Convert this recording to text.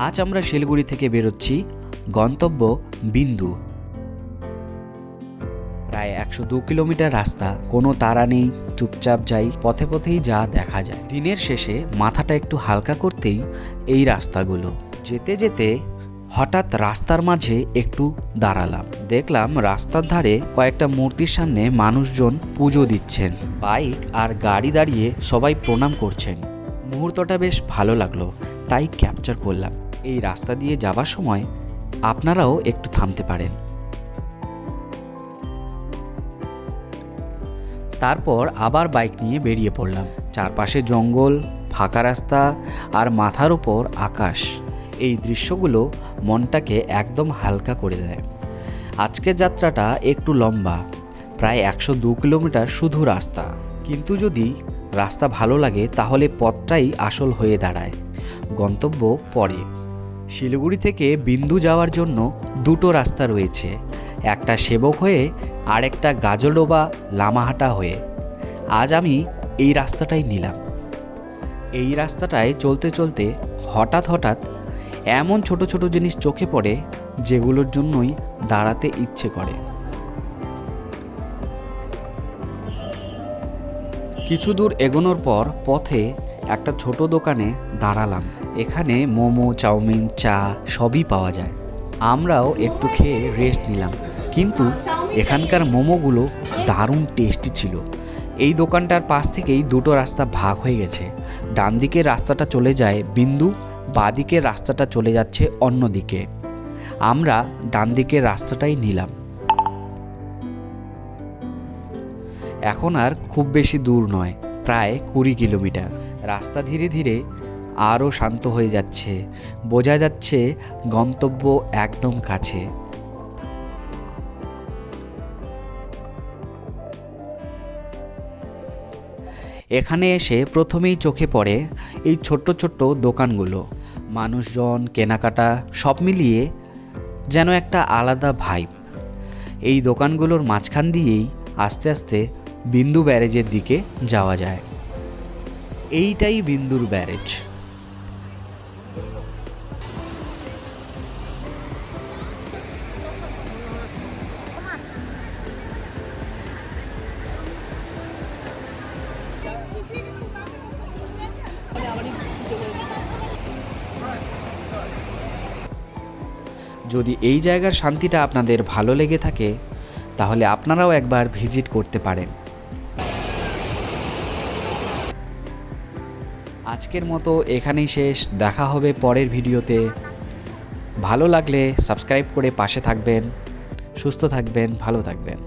আজ আমরা শিলিগুড়ি থেকে বেরোচ্ছি, গন্তব্য বিন্দু। প্রায় 102 কিলোমিটার রাস্তা, কোনো তাড়া নেই, চুপচাপ যাই, পথে পথেই যা দেখা যায়। দিনের শেষে মাথাটা একটু হালকা করতেই এই রাস্তাগুলো। যেতে যেতে হঠাৎ রাস্তার মাঝে একটু দাঁড়ালাম, দেখলাম রাস্তার ধারে কয়েকটা মূর্তির সামনে মানুষজন পুজো দিচ্ছেন। বাইক আর গাড়ি দাঁড়িয়ে সবাই প্রণাম করছেন। মুহূর্তটা বেশ ভালো লাগলো, তাই ক্যাপচার করলাম। এই রাস্তা দিয়ে যাবার সময় আপনারাও একটু থামতে পারেন। তারপর আবার বাইক নিয়ে বেরিয়ে পড়লাম। চারপাশে জঙ্গল, ফাঁকা রাস্তা আর মাথার উপর আকাশ। এই দৃশ্যগুলো মনটাকে একদম হালকা করে দেয়। আজকের যাত্রাটা একটু লম্বা, প্রায় 102 কিলোমিটার শুধু রাস্তা। কিন্তু যদি রাস্তা ভালো লাগে তাহলে পথটাই আসল হয়ে দাঁড়ায়। গন্তব্য পরে। শিলিগুড়ি থেকে বিন্দু যাওয়ার জন্য দুটো রাস্তা রয়েছে, একটা সেবক হয়ে আর একটা গাজলডোবা লামাহাটা হয়ে। আজ আমি এই রাস্তাটাই নিলাম। এই রাস্তাটায় চলতে চলতে হঠাৎ এমন ছোট ছোট জিনিস চোখে পড়ে যেগুলোর জন্যই দাঁড়াতে ইচ্ছে করে। কিছু দূর এগোনোর পর পথে একটা ছোট দোকানে দাঁড়ালাম। এখানে মোমো, চাউমিন, চা সবই পাওয়া যায়। আমরাও একটু খেয়ে রেস্ট নিলাম, কিন্তু এখানকার মোমোগুলো দারুণ টেস্টি ছিল। এই দোকানটার পাশ থেকেই দুটো রাস্তা ভাগ হয়ে গেছে। ডান দিকের রাস্তাটা চলে যায় বিন্দু, বাঁ দিকের রাস্তাটা চলে যাচ্ছে অন্য দিকে। আমরা ডান দিকের রাস্তাটাই নিলাম। এখন আর খুব বেশি দূর নয়, প্রায় 20 কিলোমিটার। রাস্তা ধীরে ধীরে আরও শান্ত হয়ে যাচ্ছে, বোঝা যাচ্ছে গন্তব্য একদম কাছে। এখানে এসে প্রথমেই চোখে পড়ে এই ছোট্ট ছোট্ট দোকানগুলো। মানুষজন, কেনাকাটা সব মিলিয়ে যেন একটা আলাদা ভাইব। এই দোকানগুলোর মাঝখান দিয়েই আস্তে আস্তে বিন্দু ব্যারেজের দিকে যাওয়া যায়। এইটাই বিন্দুর ব্যারেজ। যদি এই জায়গার শান্তিটা আপনাদের ভালো লেগে থাকে তাহলে আপনারাও একবার ভিজিট করতে পারেন। আজকের মতো এখানেই শেষ, দেখা হবে পরের ভিডিওতে। ভালো লাগলে সাবস্ক্রাইব করে পাশে থাকবেন। সুস্থ থাকবেন, ভালো থাকবেন।